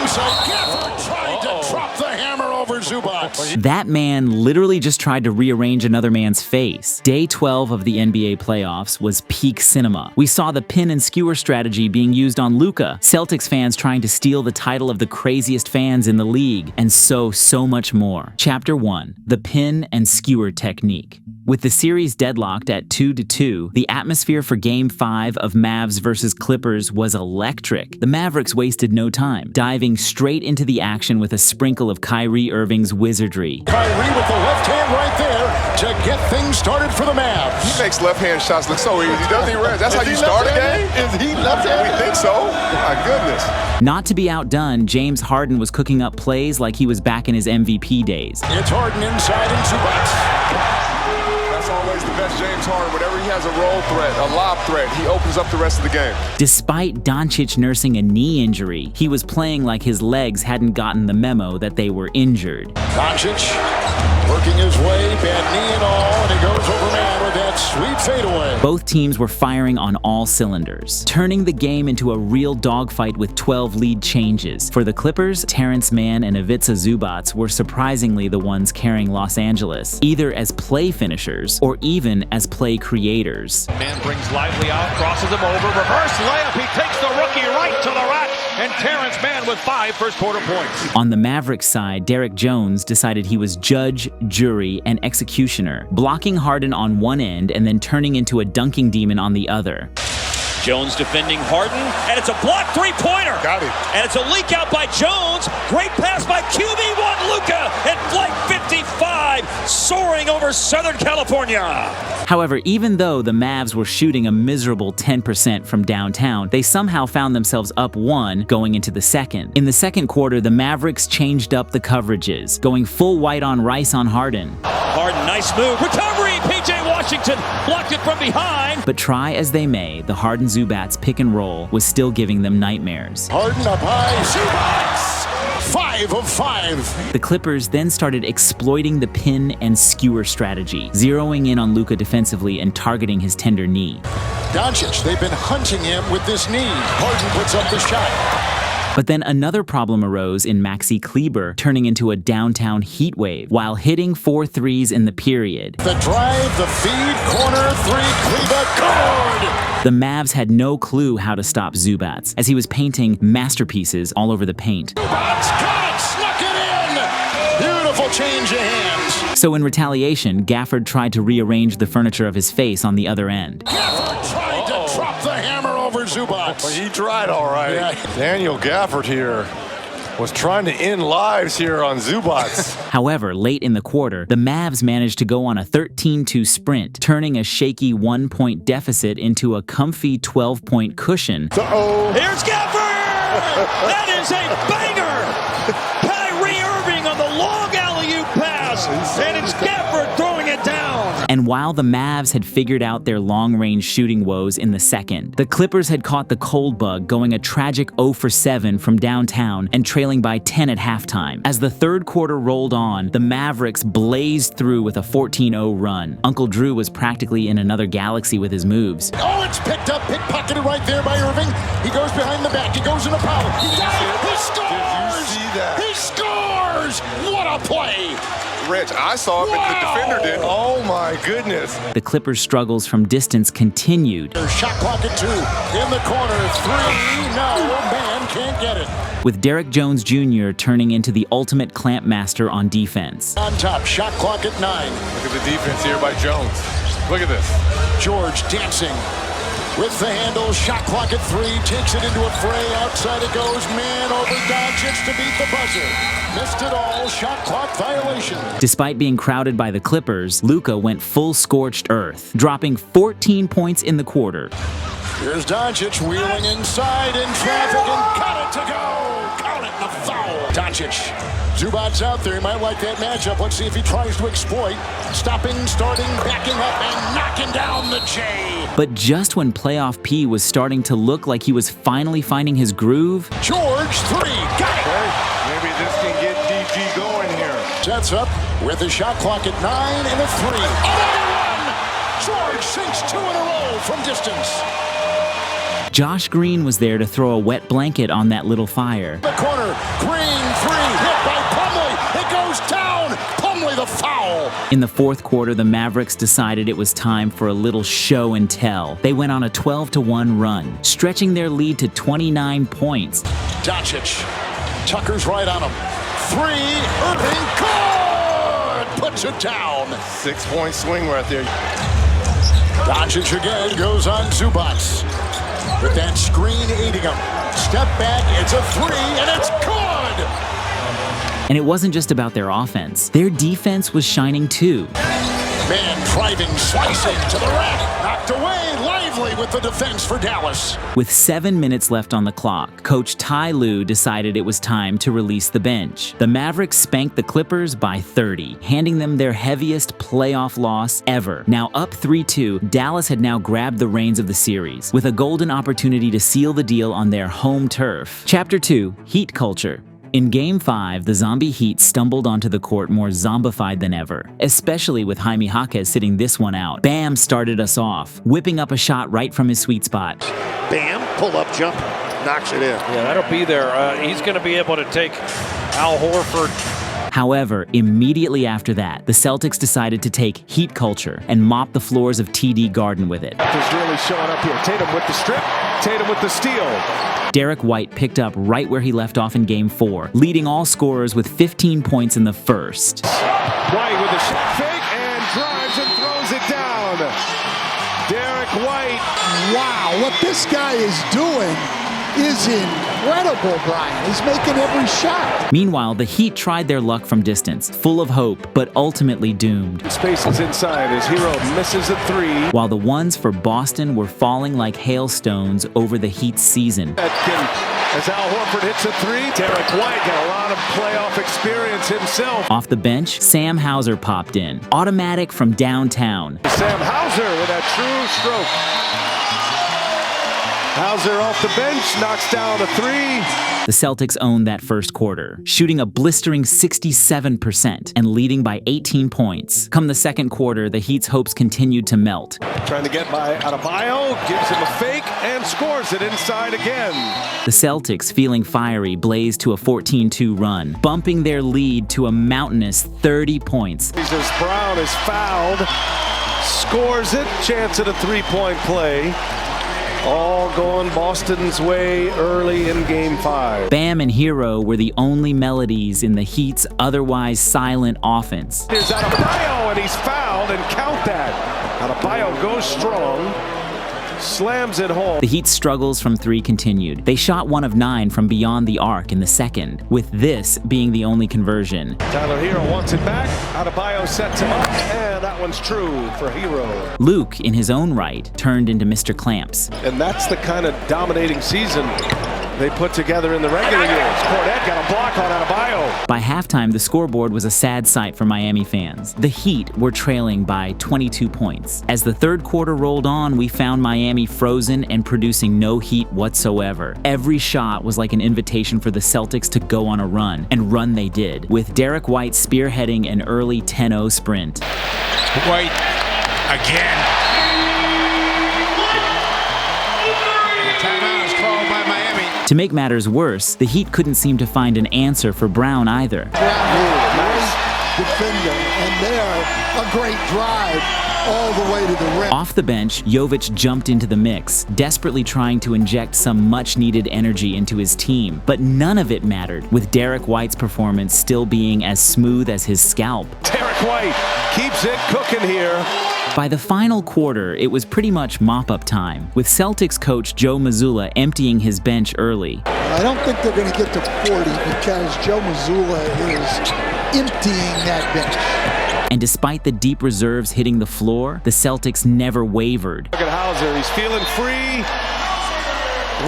side. Gafford tried to drop the hammer over Zubac. That man literally just tried to rearrange another man's face. Day 12 of the NBA playoffs was peak cinema. We saw the pin and skewer strategy being used on Luka, Celtics fans trying to steal the title of the craziest fans in the league, and so much more. Chapter 1. The pin and skewer technique. With the series deadlocked at 2-2, the atmosphere for Game 5 of Mavs vs. Clippers was electric. The Mavericks wasted no time, diving straight into the action with a sprinkle of Kyrie Irving's wizardry. Kyrie with the left hand right there to get things started for the Mavs. He makes left-hand shots look so easy, doesn't he, Reg? That's how you start a game? Is he left-handed? We think so. My goodness. Not to be outdone, James Harden was cooking up plays like he was back in his MVP days. It's Harden inside and Zubac. That's always the best James Harden. Whenever he has a roll threat, a lob threat, he opens up the rest of the game. Despite Doncic nursing a knee injury, he was playing like his legs hadn't gotten the memo that they were injured. Doncic working his way, bad knee and all, and he goes over man with that sweet fadeaway. Both teams were firing on all cylinders, turning the game into a real dogfight with 12 lead changes. For the Clippers, Terrence Mann and Ivica Zubac were surprisingly the ones carrying Los Angeles, either as play finishers or even as play creators. Man brings Lively out, crosses him over, reverse layup, he takes the rookie right to the rack, and Terrence Mann with 5 first quarter points. On the Mavericks side, Derek Jones decided he was judge, jury, and executioner, blocking Harden on one end and then turning into a dunking demon on the other. Jones defending Harden, and it's a blocked three-pointer. Got it. And it's a leak out by Jones. Great pass by QB1 Luka at flight 55, soaring over Southern California. However, even though the Mavs were shooting a miserable 10% from downtown, they somehow found themselves up 1 going into the second. In the second quarter, the Mavericks changed up the coverages, going full white on Rice on Harden. Harden, nice move. Recovery, P.J. Washington blocked it from behind. But try as they may, the Harden-Zubac pick and roll was still giving them nightmares. Harden up high, Zubac! 5 of 5. The Clippers then started exploiting the pin and skewer strategy, zeroing in on Luka defensively and targeting his tender knee. Doncic, they've been hunting him with this knee. Harden puts up the shot. But then another problem arose in Maxi Kleber, turning into a downtown heat wave while hitting 4 threes in the period. The drive, the feed, corner, 3, Kleber, good! The Mavs had no clue how to stop Zubac, as he was painting masterpieces all over the paint. Zubac got it, snuck it in! Beautiful change of hands. So in retaliation, Gafford tried to rearrange the furniture of his face on the other end. Gafford tried to drop the hammer over Zubac. Well, he tried all right. Yeah. Daniel Gafford here was trying to end lives here on Zubac. However, late in the quarter, the Mavs managed to go on a 13-2 sprint, turning a shaky 1-point deficit into a comfy 12-point cushion. Here's Gafford! That is a banger! Kyrie Irving on the long alley-oop pass, and it's Gafford throwing it down. And while the Mavs had figured out their long-range shooting woes in the second, the Clippers had caught the cold bug, going a tragic 0 for 7 from downtown and trailing by 10 at halftime. As the third quarter rolled on, the Mavericks blazed through with a 14-0 run. Uncle Drew was practically in another galaxy with his moves. Oh, it's picked up, pickpocketed right there by Irving. He goes behind the back, he goes in a power. He got it, he scores! Did you see that? He scores! What a play! Reg, I saw it, but the defender did. Oh my goodness. The Clippers' struggles from distance continued, Shot clock at 2. In the corner, 3. No, man can't get it. with Derek Jones Jr. turning into the ultimate clamp master on defense. On top, shot clock at 9. Look at the defense here by Jones. Look at this. George dancing with the handle, shot clock at 3, takes it into a fray, outside it goes, man over Doncic to beat the buzzer. Missed it all, shot clock violation. Despite being crowded by the Clippers, Luka went full scorched earth, dropping 14 points in the quarter. Here's Doncic wheeling inside in traffic and got it to go. Count it, the foul. Doncic. Zubac's out there. He might like that matchup. Let's see if he tries to exploit. Stopping, starting, backing up, and knocking down the J. But just when playoff P was starting to look like he was finally finding his groove, George, 3. Got it. Maybe this can get DG going here. Sets up with the shot clock at 9 and a 3. Another one! George sinks 2 in a row from distance. Josh Green was there to throw a wet blanket on that little fire. The corner, Green, three, hit by Plumlee. It goes down. Plumlee the foul. In the fourth quarter, the Mavericks decided it was time for a little show and tell. They went on a 12-1 run, stretching their lead to 29 points. Doncic, Tucker's right on him. Three, Irving, good! Puts it down. 6-point swing right there. Doncic again goes on Zubac. With that screen aiding him. Step back, it's a three, and it's good! And it wasn't just about their offense. Their defense was shining too. Man driving, slicing to the rack. Knocked away, lively with the defense for Dallas. With 7 minutes left on the clock, Coach Ty Lue decided it was time to release the bench. The Mavericks spanked the Clippers by 30, handing them their heaviest playoff loss ever. Now up 3-2, Dallas had now grabbed the reins of the series, with a golden opportunity to seal the deal on their home turf. Chapter 2, Heat Culture. In Game 5, the Zombie Heat stumbled onto the court more zombified than ever, especially with Jaime Jaquez sitting this one out. Bam started us off, whipping up a shot right from his sweet spot. Bam, pull up jump, knocks it in. Yeah, that'll be there. He's going to be able to take Al Horford. However, immediately after that, the Celtics decided to take Heat Culture and mop the floors of TD Garden with it. He's really showing up here. Tatum with the strip, Tatum with the steal. Derek White picked up right where he left off in Game 4, leading all scorers with 15 points in the first. White with a shot fake and drives and throws it down. Derek White. Wow, what this guy is doing is incredible, Brian. He's making every shot. Meanwhile, the Heat tried their luck from distance, full of hope, but ultimately doomed. Space is inside as Hero misses a three. While the ones for Boston were falling like hailstones over the Heat's season. As Al Horford hits a three, Derek White got a lot of playoff experience himself. Off the bench, Sam Hauser popped in, automatic from downtown. Sam Hauser with a true stroke. Hauser off the bench, knocks down a three. The Celtics owned that first quarter, shooting a blistering 67% and leading by 18 points. Come the second quarter, the Heat's hopes continued to melt. Trying to get by Adebayo, gives him a fake and scores it inside again. The Celtics, feeling fiery, blazed to a 14-2 run, bumping their lead to a mountainous 30 points. Jesus Brown is fouled, scores it, chance at a three-point play. All going Boston's way early in Game 5. Bam and Hero were the only melodies in the Heat's otherwise silent offense. Here's Adebayo, and he's fouled, and count that. Adebayo goes strong, slams it home. The Heat's struggles from three continued. They shot 1 of 9 from beyond the arc in the second, with this being the only conversion. Tyler Hero wants it back. Adebayo sets him up, and that one's true for Hero. Luke, in his own right, turned into Mr. Clamps. And that's the kind of dominating season they put together in the regular years. Cornette got a block on Adebayo. By halftime, the scoreboard was a sad sight for Miami fans. The Heat were trailing by 22 points. As the third quarter rolled on, we found Miami frozen and producing no heat whatsoever. Every shot was like an invitation for the Celtics to go on a run, and run they did, with Derek White spearheading an early 10-0 sprint. White again. Timeout is called by Miami. To make matters worse, the Heat couldn't seem to find an answer for Brown either. Great defender, and there, a great drive all the way to the rim. Off the bench, Jovic jumped into the mix, desperately trying to inject some much-needed energy into his team. But none of it mattered, with Derek White's performance still being as smooth as his scalp. Derek White keeps it cooking here. By the final quarter, it was pretty much mop-up time, with Celtics coach Joe Mazzulla emptying his bench early. I don't think they're going to get to 40 because Joe Mazzulla is emptying that bench. And despite the deep reserves hitting the floor, the Celtics never wavered. Look at Hauser, he's feeling free.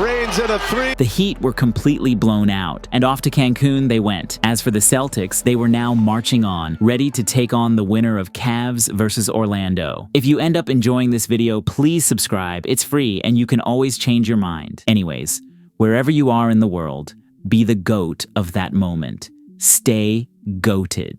Rains in a three. The Heat were completely blown out, and off to Cancun they went. As for the Celtics, they were now marching on, ready to take on the winner of Cavs versus Orlando. If you end up enjoying this video, please subscribe. It's free, and you can always change your mind. Anyways, wherever you are in the world, be the GOAT of that moment. Stay GOATed.